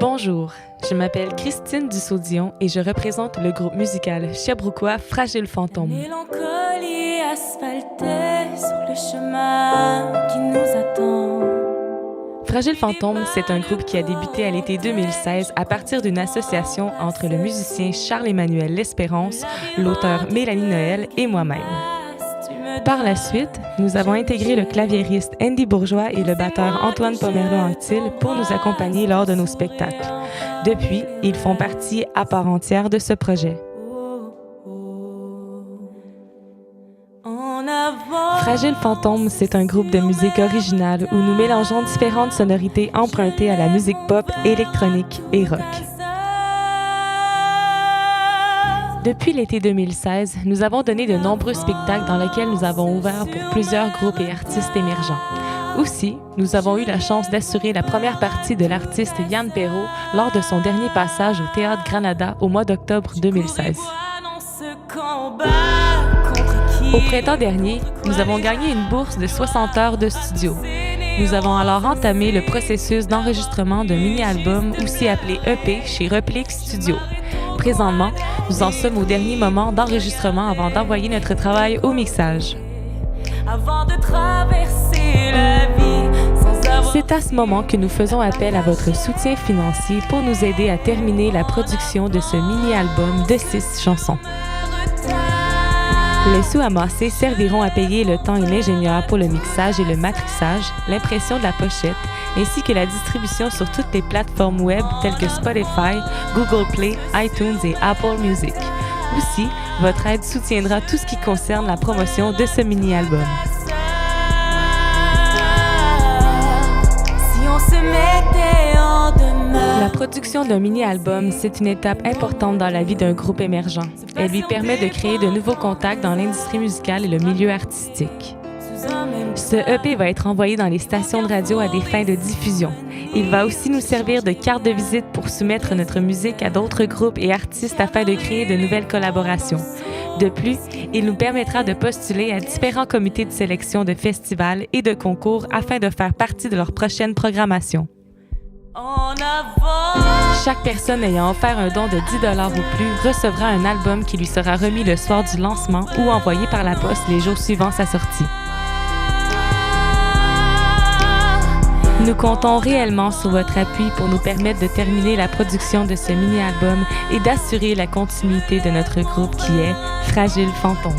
Bonjour, je m'appelle Christine Dussault-Dion et je représente le groupe musical sherbrookois Fragile Fantôme. Mélancolie asphaltée sur le chemin qui nous attend. Fragile Fantôme, c'est un groupe qui a débuté à l'été 2016 à partir d'une association entre le musicien Charles-Emmanuel L'Espérance, l'auteur Mélanie Noël et moi-même. Par la suite, nous avons intégré le claviériste Andy Bourgeois et le batteur Antoine Pomerleau-Anctil pour nous accompagner lors de nos spectacles. Depuis, ils font partie à part entière de ce projet. Fragile Fantôme, c'est un groupe de musique originale où nous mélangeons différentes sonorités empruntées à la musique pop, électronique et rock. Depuis l'été 2016, nous avons donné de nombreux spectacles dans lesquels nous avons ouvert pour plusieurs groupes et artistes émergents. Aussi, nous avons eu la chance d'assurer la première partie de l'artiste Yann Perrault lors de son dernier passage au Théâtre Granada au mois d'octobre 2016. Au printemps dernier, nous avons gagné une bourse de 60 heures de studio. Nous avons alors entamé le processus d'enregistrement d'un mini-album, aussi appelé EP, chez Replix Studio. Présentement, nous en sommes au dernier moment d'enregistrement avant d'envoyer notre travail au mixage. C'est à ce moment que nous faisons appel à votre soutien financier pour nous aider à terminer la production de ce mini-album de 6 chansons. Les sous amassés serviront à payer le temps et l'ingénieur pour le mixage et le matrissage, l'impression de la pochette, ainsi que la distribution sur toutes les plateformes web telles que Spotify, Google Play, iTunes et Apple Music. Aussi, votre aide soutiendra tout ce qui concerne la promotion de ce mini-album. La production d'un mini-album, c'est une étape importante dans la vie d'un groupe émergent. Elle lui permet de créer de nouveaux contacts dans l'industrie musicale et le milieu artistique. Ce EP va être envoyé dans les stations de radio à des fins de diffusion. Il va aussi nous servir de carte de visite pour soumettre notre musique à d'autres groupes et artistes afin de créer de nouvelles collaborations. De plus, il nous permettra de postuler à différents comités de sélection de festivals et de concours afin de faire partie de leur prochaine programmation. Chaque personne ayant offert un don de 10 $ ou plus recevra un album qui lui sera remis le soir du lancement ou envoyé par la poste les jours suivant sa sortie. Nous comptons réellement sur votre appui pour nous permettre de terminer la production de ce mini-album et d'assurer la continuité de notre groupe qui est Fragile Fantôme.